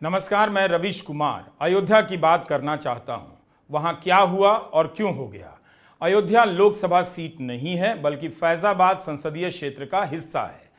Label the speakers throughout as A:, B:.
A: नमस्कार, मैं रवीश कुमार अयोध्या की बात करना चाहता हूं। वहां क्या हुआ और क्यों हो गया। अयोध्या लोकसभा सीट नहीं है बल्कि फैजाबाद संसदीय क्षेत्र का हिस्सा है।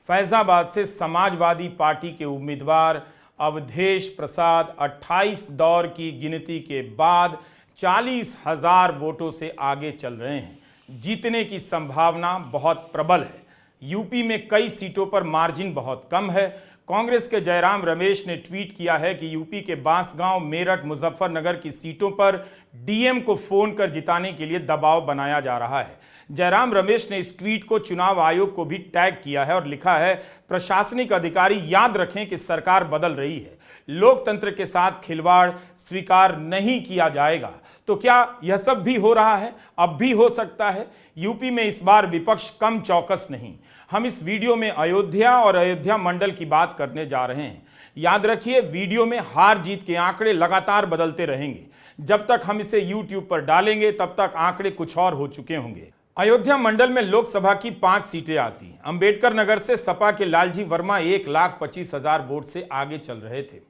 A: फैजाबाद से समाजवादी पार्टी के उम्मीदवार अवधेश प्रसाद 28 दौर की गिनती के बाद 40,000 वोटों से आगे चल रहे हैं। जीतने की संभावना बहुत प्रबल है। यूपी में कई सीटों पर मार्जिन बहुत कम है। कांग्रेस के जयराम रमेश ने ट्वीट किया है कि यूपी के बांसगांव, मेरठ, मुजफ्फरनगर की सीटों पर डीएम को फोन कर जिताने के लिए दबाव बनाया जा रहा है। जयराम रमेश ने इस ट्वीट को चुनाव आयोग को भी टैग किया है और लिखा है, प्रशासनिक अधिकारी याद रखें कि सरकार बदल रही है, लोकतंत्र के साथ खिलवाड़ स्वीकार नहीं किया जाएगा। तो क्या यह सब भी हो रहा है? अब भी हो सकता है। यूपी में इस बार विपक्ष कम चौकस नहीं। हम इस वीडियो में अयोध्या और अयोध्या मंडल की बात करने जा रहे हैं। याद रखिए, वीडियो में हार जीत के आंकड़े लगातार बदलते रहेंगे। जब तक हम इसे YouTube पर डालेंगे तब तक आंकड़े कुछ और हो चुके होंगे। अयोध्या मंडल में लोकसभा की 5 सीटें आती हैं। अंबेडकर नगर से सपा के लालजी वर्मा 1,25,000 वोट से आगे चल रहे थे।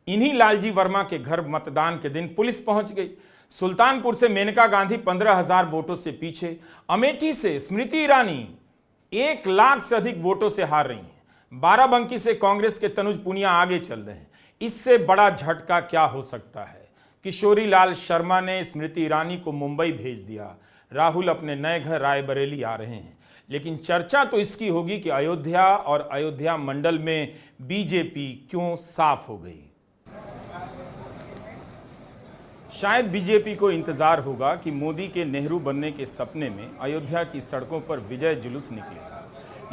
A: इन्हीं लालजी वर्मा के घर मतदान के दिन पुलिस पहुंच गई। सुल्तानपुर से मेनका गांधी 15,000 वोटों से पीछे। अमेठी से स्मृति ईरानी 1 लाख से अधिक वोटों से हार रही हैं। बाराबंकी से कांग्रेस के तनुज पुनिया आगे चल रहे हैं। इससे बड़ा झटका क्या हो सकता है? किशोरी लाल शर्मा ने स्मृति ईरानी को मुंबई भेज दिया। राहुल अपने नए घर रायबरेली आ रहे हैं। लेकिन चर्चा तो इसकी होगी कि अयोध्या और अयोध्या मंडल में बीजेपी क्यों साफ हो गई। शायद बीजेपी को इंतजार होगा कि मोदी के नेहरू बनने के सपने में अयोध्या की सड़कों पर विजय जुलूस निकलेगा,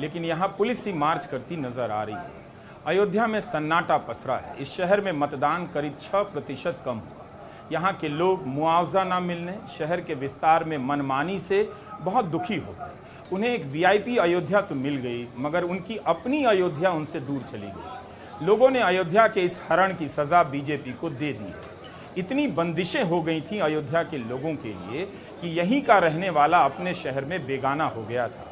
A: लेकिन यहां पुलिस ही मार्च करती नजर आ रही है। अयोध्या में सन्नाटा पसरा है। इस शहर में मतदान करीब 6% कम हुआ। यहाँ के लोग मुआवजा न मिलने, शहर के विस्तार में मनमानी से बहुत दुखी हो गए। उन्हें एक वीआईपी अयोध्या तो मिल गई, मगर उनकी अपनी अयोध्या उनसे दूर चली गई। लोगों ने अयोध्या के इस हरण की सजा बीजेपी को दे दी है। इतनी बंदिशें हो गई थी अयोध्या के लोगों के लिए कि यहीं का रहने वाला अपने शहर में बेगाना हो गया था।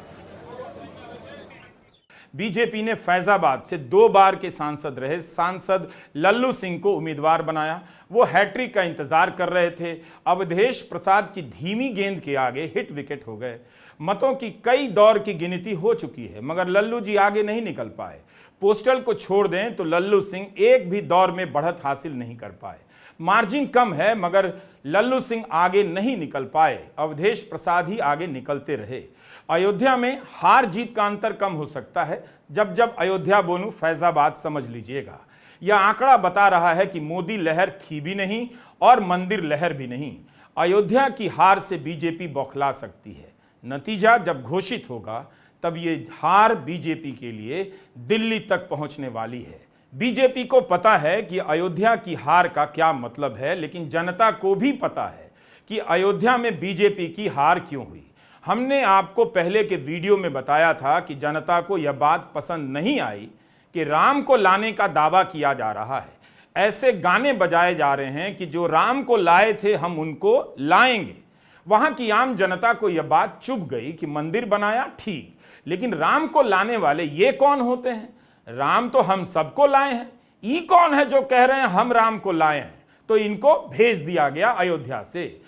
A: बीजेपी ने फैजाबाद से 2 बार के सांसद रहे सांसद लल्लू सिंह को उम्मीदवार बनाया। वो हैट्रिक का इंतजार कर रहे थे। अवधेश प्रसाद की धीमी गेंद के आगे हिट विकेट हो गए। मतों की कई दौर की गिनती हो चुकी है, मगर लल्लू जी आगे नहीं निकल पाए। पोस्टल को छोड़ दें तो लल्लू सिंह एक भी दौर में बढ़त हासिल नहीं कर पाए। मार्जिन कम है, मगर लल्लू सिंह आगे नहीं निकल पाए। अवधेश प्रसाद ही आगे निकलते रहे। अयोध्या में हार जीत का अंतर कम हो सकता है। जब जब अयोध्या बोलूं फैजाबाद समझ लीजिएगा। यह आंकड़ा बता रहा है कि मोदी लहर थी भी नहीं और मंदिर लहर भी नहीं। अयोध्या की हार से बीजेपी बौखला सकती है। नतीजा जब घोषित होगा तब ये हार बीजेपी के लिए दिल्ली तक पहुंचने वाली है। बीजेपी को पता है कि अयोध्या की हार का क्या मतलब है, लेकिन जनता को भी पता है कि अयोध्या में बीजेपी की हार क्यों हुई। हमने आपको पहले के वीडियो में बताया था कि जनता को यह बात पसंद नहीं आई कि राम को लाने का दावा किया जा रहा है। ऐसे गाने बजाए जा रहे हैं कि जो राम को लाए थे हम उनको लाएंगे। वहां की आम जनता को यह बात चुभ गई कि मंदिर बनाया ठीक, लेकिन राम को लाने वाले ये कौन होते हैं? राम तो हम सबको लाए हैं। ये कौन है जो कह रहे हैं हम राम को लाए हैं? तो इनको भेज दिया गया अयोध्या से।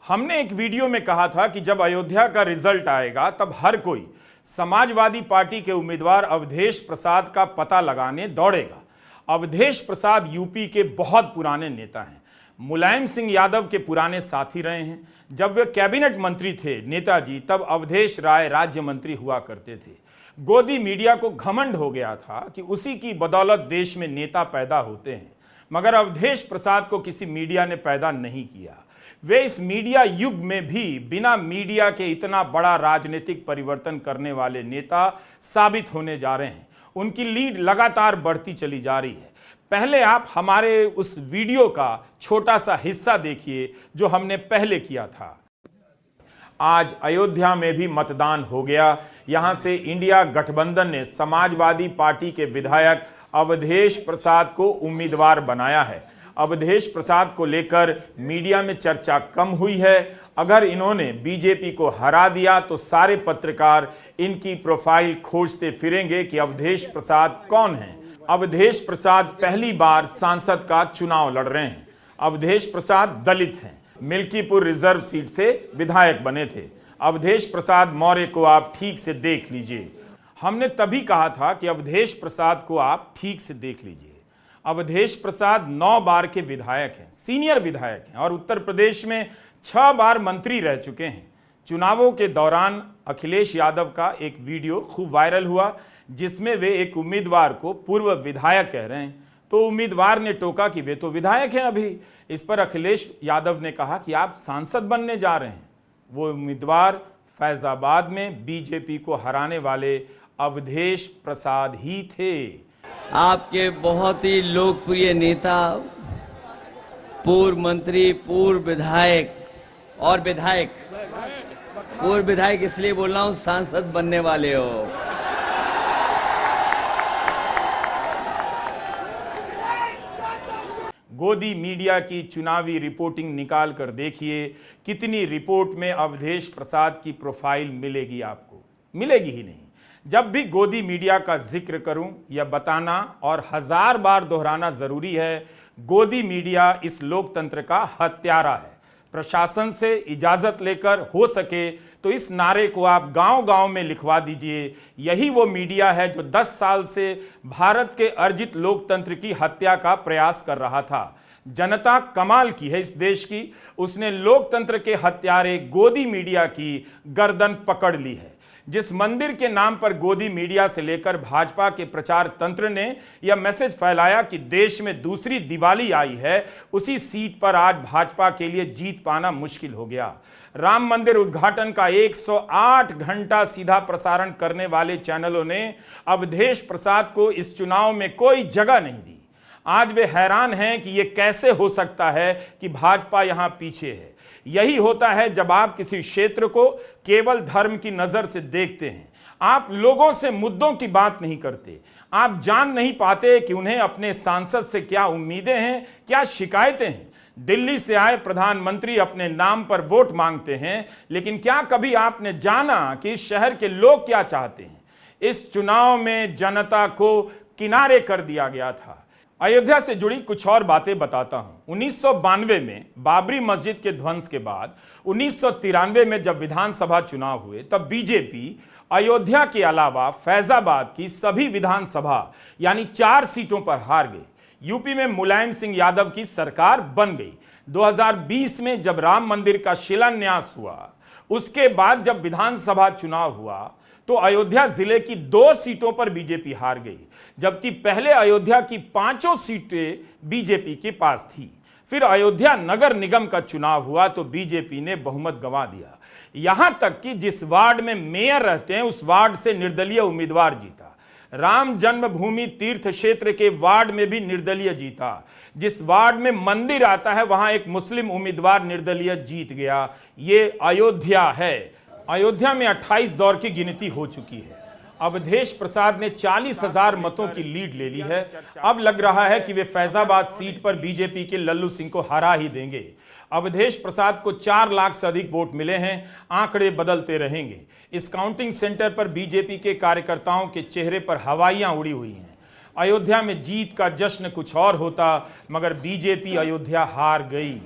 A: हमने एक वीडियो में कहा था कि जब अयोध्या का रिजल्ट आएगा तब हर कोई समाजवादी पार्टी के उम्मीदवार अवधेश प्रसाद का पता लगाने दौड़ेगा। अवधेश प्रसाद यूपी के बहुत पुराने नेता हैं। मुलायम सिंह यादव के पुराने साथी रहे हैं। जब वे कैबिनेट मंत्री थे नेताजी, तब अवधेश राय राज्य मंत्री हुआ करते थे। गोदी मीडिया को घमंड हो गया था कि उसी की बदौलत देश में नेता पैदा होते हैं, मगर अवधेश प्रसाद को किसी मीडिया ने पैदा नहीं किया। वे इस मीडिया युग में भी बिना मीडिया के इतना बड़ा राजनीतिक परिवर्तन करने वाले नेता साबित होने जा रहे हैं। उनकी लीड लगातार बढ़ती चली जा रही है। पहले आप हमारे उस वीडियो का छोटा सा हिस्सा देखिए जो हमने पहले किया था। आज अयोध्या में भी मतदान हो गया। यहां से इंडिया गठबंधन ने समाजवादी पार्टी के विधायक अवधेश प्रसाद को उम्मीदवार बनाया है। अवधेश प्रसाद को लेकर मीडिया में चर्चा कम हुई है। अगर इन्होंने बीजेपी को हरा दिया तो सारे पत्रकार इनकी प्रोफाइल खोजते फिरेंगे कि अवधेश प्रसाद कौन है। अवधेश प्रसाद पहली बार सांसद का चुनाव लड़ रहे हैं। अवधेश प्रसाद दलित हैं, मिल्कीपुर रिजर्व सीट से विधायक बने थे। अवधेश प्रसाद मौर्य को आप ठीक से देख लीजिए। हमने तभी कहा था कि अवधेश प्रसाद को आप ठीक से देख लीजिए। अवधेश प्रसाद 9 बार के विधायक हैं, सीनियर विधायक हैं और उत्तर प्रदेश में 6 बार मंत्री रह चुके हैं। चुनावों के दौरान अखिलेश यादव का एक वीडियो खूब वायरल हुआ जिसमें वे एक उम्मीदवार को पूर्व विधायक कह रहे हैं, तो उम्मीदवार ने टोका कि वे तो विधायक हैं अभी। इस पर अखिलेश यादव ने कहा कि आप सांसद बनने जा रहे हैं। वो उम्मीदवार फैजाबाद में बीजेपी को हराने वाले अवधेश प्रसाद ही थे।
B: आपके बहुत ही लोकप्रिय नेता, पूर्व मंत्री, पूर्व विधायक और विधायक, पूर्व विधायक इसलिए बोल रहा हूं सांसद बनने वाले हो।
A: गोदी मीडिया की चुनावी रिपोर्टिंग निकाल कर देखिए, कितनी रिपोर्ट में अवधेश प्रसाद की प्रोफाइल मिलेगी आपको। मिलेगी ही नहीं। जब भी गोदी मीडिया का जिक्र करूं, यह बताना और 1000 बार दोहराना जरूरी है, गोदी मीडिया इस लोकतंत्र का हत्यारा है। प्रशासन से इजाजत लेकर हो सके तो इस नारे को आप गांव-गांव में लिखवा दीजिए। यही वो मीडिया है जो 10 साल से भारत के अर्जित लोकतंत्र की हत्या का प्रयास कर रहा था। जनता कमाल की है इस देश की, उसने लोकतंत्र के हत्यारे गोदी मीडिया की गर्दन पकड़ ली है। जिस मंदिर के नाम पर गोदी मीडिया से लेकर भाजपा के प्रचार तंत्र ने यह मैसेज फैलाया कि देश में दूसरी दिवाली आई है, उसी सीट पर आज भाजपा के लिए जीत पाना मुश्किल हो गया। राम मंदिर उद्घाटन का 108 घंटा सीधा प्रसारण करने वाले चैनलों ने अवधेश प्रसाद को इस चुनाव में कोई जगह नहीं दी। आज वे हैरान हैं कि यह कैसे हो सकता है कि भाजपा यहां पीछे है। यही होता है जब आप किसी क्षेत्र को केवल धर्म की नजर से देखते हैं। आप लोगों से मुद्दों की बात नहीं करते। आप जान नहीं पाते कि उन्हें अपने सांसद से क्या उम्मीदें हैं, क्या शिकायतें हैं। दिल्ली से आए प्रधानमंत्री अपने नाम पर वोट मांगते हैं, लेकिन क्या कभी आपने जाना कि इस शहर के लोग क्या चाहते हैं? इस चुनाव में जनता को किनारे कर दिया गया था। अयोध्या से जुड़ी कुछ और बातें बताता हूं। 1992 में बाबरी मस्जिद के ध्वंस के बाद 1993 में जब विधानसभा चुनाव हुए, तब बीजेपी अयोध्या के अलावा फैजाबाद की सभी विधानसभा यानी 4 सीटों पर हार गई। यूपी में मुलायम सिंह यादव की सरकार बन गई। 2020 में जब राम मंदिर का शिलान्यास हुआ, उसके बाद जब विधानसभा चुनाव हुआ तो अयोध्या जिले की 2 सीटों पर बीजेपी हार गई, जबकि पहले अयोध्या की 5 सीटें बीजेपी के पास थी। फिर अयोध्या नगर निगम का चुनाव हुआ तो बीजेपी ने बहुमत गंवा दिया। यहां तक कि जिस वार्ड में मेयर रहते हैं उस वार्ड से निर्दलीय उम्मीदवार जीता। राम जन्मभूमि तीर्थ क्षेत्र के वार्ड में भी निर्दलीय जीता। जिस वार्ड में मंदिर आता है वहां एक मुस्लिम उम्मीदवार निर्दलीय जीत गया। ये अयोध्या है। अयोध्या में 28 दौर की गिनती हो चुकी है। अवधेश प्रसाद ने 40,000 मतों की लीड ले ली है। अब लग रहा है कि वे फैजाबाद सीट पर बीजेपी के लल्लू सिंह को हरा ही देंगे। अवधेश प्रसाद को 4 लाख से अधिक वोट मिले हैं। आंकड़े बदलते रहेंगे। इस काउंटिंग सेंटर पर बीजेपी के कार्यकर्ताओं के चेहरे पर हवाइयां उड़ी हुई हैं। अयोध्या में जीत का जश्न कुछ और होता, मगर बीजेपी अयोध्या हार गई।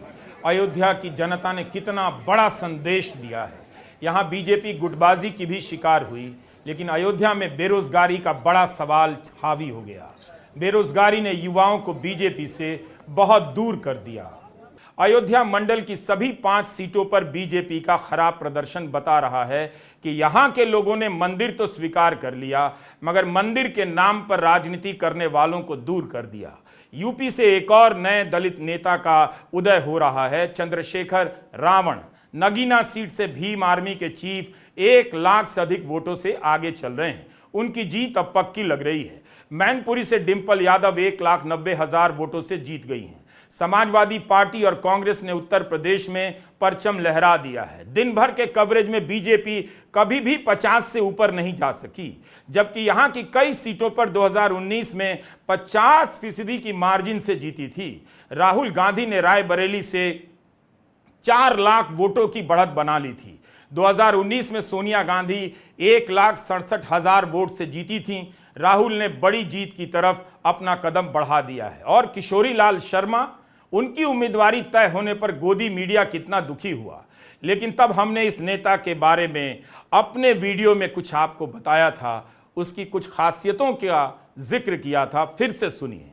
A: अयोध्या की जनता ने कितना बड़ा संदेश दिया है। यहां बीजेपी गुटबाजी की भी शिकार हुई, लेकिन अयोध्या में बेरोजगारी का बड़ा सवाल हावी हो गया। बेरोजगारी ने युवाओं को बीजेपी से बहुत दूर कर दिया। अयोध्या मंडल की सभी 5 सीटों पर बीजेपी का खराब प्रदर्शन बता रहा है कि यहां के लोगों ने मंदिर तो स्वीकार कर लिया, मगर मंदिर के नाम पर राजनीति करने वालों को दूर कर दिया। यूपी से एक और नए दलित नेता का उदय हो रहा है, चंद्रशेखर रावण। नगीना सीट से भीम आर्मी के चीफ 1 लाख से अधिक वोटों से आगे चल रहे हैं। उनकी जीत अब पक्की लग रही है। मैनपुरी से डिंपल यादव 1,90,000 वोटों से जीत गई हैं। समाजवादी पार्टी और कांग्रेस ने उत्तर प्रदेश में परचम लहरा दिया है। दिन भर के कवरेज में बीजेपी कभी भी 50 से ऊपर नहीं जा सकी, जबकि यहां की कई सीटों पर 2019 में 50% की मार्जिन से जीती थी। राहुल गांधी ने रायबरेली से 4 लाख वोटों की बढ़त बना ली थी। 2019 में सोनिया गांधी 1,67,000 वोट से जीती थीं। राहुल ने बड़ी जीत की तरफ अपना कदम बढ़ा दिया है। और किशोरी लाल शर्मा, उनकी उम्मीदवारी तय होने पर गोदी मीडिया कितना दुखी हुआ, लेकिन तब हमने इस नेता के बारे में अपने वीडियो में कुछ आपको बताया था, उसकी कुछ खासियतों का जिक्र किया था। फिर से सुनिए।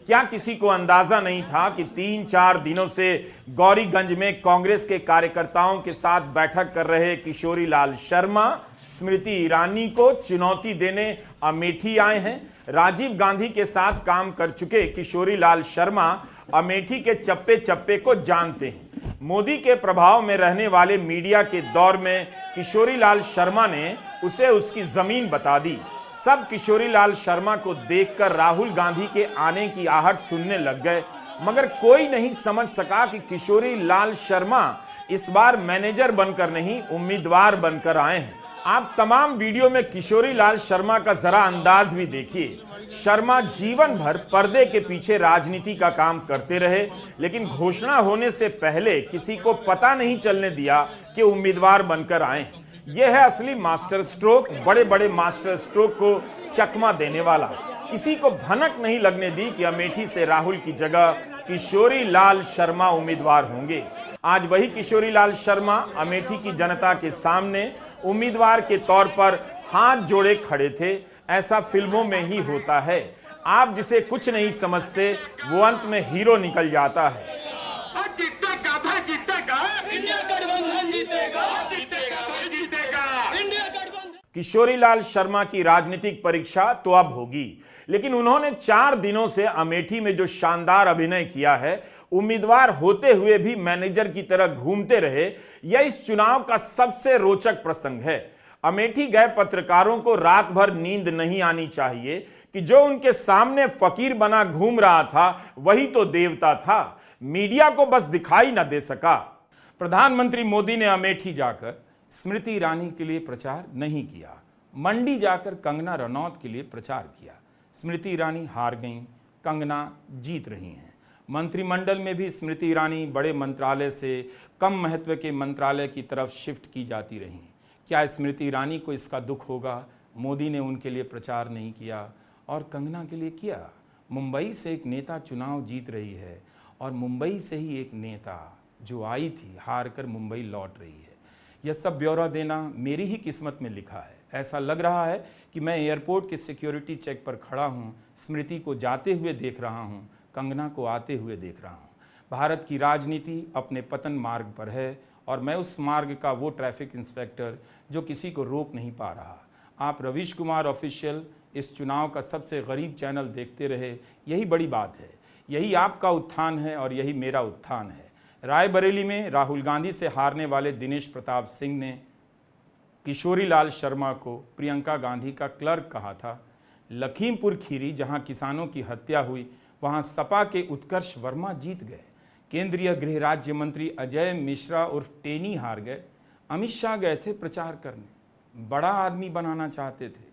A: क्या किसी को अंदाजा नहीं था कि 3-4 दिनों से गौरीगंज में कांग्रेस के कार्यकर्ताओं के साथ बैठक कर रहे किशोरी लाल शर्मा स्मृति ईरानी को चुनौती देने अमेठी आए हैं। राजीव गांधी के साथ काम कर चुके किशोरी लाल शर्मा अमेठी के चप्पे चप्पे को जानते हैं। मोदी के प्रभाव में रहने वाले मीडिया के दौर में किशोरी लाल शर्मा ने उसे उसकी जमीन बता दी। सब किशोरी लाल शर्मा को देखकर राहुल गांधी के आने की आहट सुनने लग गए, मगर कोई नहीं समझ सका कि किशोरी लाल शर्मा इस बार मैनेजर बनकर नहीं, उम्मीदवार बनकर आए हैं। आप तमाम वीडियो में किशोरी लाल शर्मा का जरा अंदाज भी देखिए। शर्मा जीवन भर पर्दे के पीछे राजनीति का काम करते रहे, लेकिन घोषणा होने से पहले किसी को पता नहीं चलने दिया कि उम्मीदवार बनकर आए हैं। यह है असली मास्टर स्ट्रोक, बड़े बड़े मास्टर स्ट्रोक को चकमा देने वाला। किसी को भनक नहीं लगने दी कि अमेठी से राहुल की जगह किशोरी लाल शर्मा उम्मीदवार होंगे। आज वही किशोरी लाल शर्मा अमेठी की जनता के सामने उम्मीदवार के तौर पर हाथ जोड़े खड़े थे। ऐसा फिल्मों में ही होता है। आप जिसे कुछ नहीं समझते, वो अंत में हीरो निकल जाता है। किशोरी लाल शर्मा की राजनीतिक परीक्षा तो अब होगी, लेकिन उन्होंने 4 दिनों से अमेठी में जो शानदार अभिनय किया है, उम्मीदवार होते हुए भी मैनेजर की तरह घूमते रहे, यह इस चुनाव का सबसे रोचक प्रसंग है। अमेठी गए पत्रकारों को रात भर नींद नहीं आनी चाहिए कि जो उनके सामने फकीर बना घूम रहा था वही तो देवता था। मीडिया को बस दिखाई न दे सका। प्रधानमंत्री मोदी ने अमेठी जाकर स्मृति ईरानी के लिए प्रचार नहीं किया, मंडी जाकर कंगना रनौत के लिए प्रचार किया। स्मृति ईरानी हार गईं, कंगना जीत रही हैं। मंत्रिमंडल में भी स्मृति ईरानी बड़े मंत्रालय से कम महत्व के मंत्रालय की तरफ शिफ्ट की जाती रहीं। क्या स्मृति ईरानी को इसका दुख होगा? मोदी ने उनके लिए प्रचार नहीं किया और कंगना के लिए किया। मुंबई से एक नेता चुनाव जीत रही है और मुंबई से ही एक नेता जो आई थी हार कर मुंबई लौट रही है। यह सब ब्यौरा देना मेरी ही किस्मत में लिखा है। ऐसा लग रहा है कि मैं एयरपोर्ट के सिक्योरिटी चेक पर खड़ा हूँ, स्मृति को जाते हुए देख रहा हूँ, कंगना को आते हुए देख रहा हूँ। भारत की राजनीति अपने पतन मार्ग पर है और मैं उस मार्ग का वो ट्रैफिक इंस्पेक्टर जो किसी को रोक नहीं पा रहा। आप रवीश कुमार ऑफिशियल इस चुनाव का सबसे गरीब चैनल देखते रहे, यही बड़ी बात है। यही आपका उत्थान है और यही मेरा उत्थान है। रायबरेली में राहुल गांधी से हारने वाले दिनेश प्रताप सिंह ने किशोरी लाल शर्मा को प्रियंका गांधी का क्लर्क कहा था। लखीमपुर खीरी जहां किसानों की हत्या हुई, वहां सपा के उत्कर्ष वर्मा जीत गए। केंद्रीय गृह राज्य मंत्री अजय मिश्रा उर्फ टेनी हार गए। अमित शाह गए थे प्रचार करने, बड़ा आदमी बनाना चाहते थे।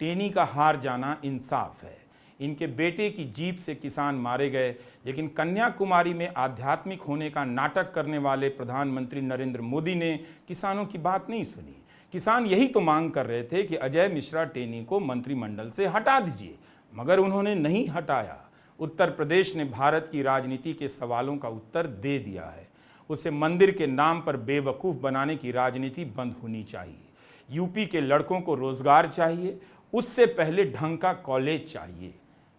A: टेनी का हार जाना इंसाफ है। इनके बेटे की जीप से किसान मारे गए, लेकिन कन्याकुमारी में आध्यात्मिक होने का नाटक करने वाले प्रधानमंत्री नरेंद्र मोदी ने किसानों की बात नहीं सुनी। किसान यही तो मांग कर रहे थे कि अजय मिश्रा टेनी को मंत्रिमंडल से हटा दीजिए, मगर उन्होंने नहीं हटाया। उत्तर प्रदेश ने भारत की राजनीति के सवालों का उत्तर दे दिया है। उसे मंदिर के नाम पर बेवकूफ़ बनाने की राजनीति बंद होनी चाहिए। यूपी के लड़कों को रोजगार चाहिए, उससे पहले ढंग का कॉलेज चाहिए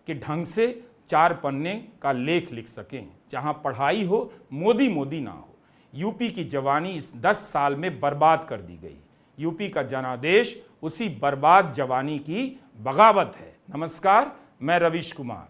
A: कि ढंग से 4 पन्ने का लेख लिख सकें, जहां पढ़ाई हो, मोदी मोदी ना हो। यूपी की जवानी इस 10 साल में बर्बाद कर दी गई। यूपी का जनादेश उसी बर्बाद जवानी की बगावत है। नमस्कार, मैं रवीश कुमार।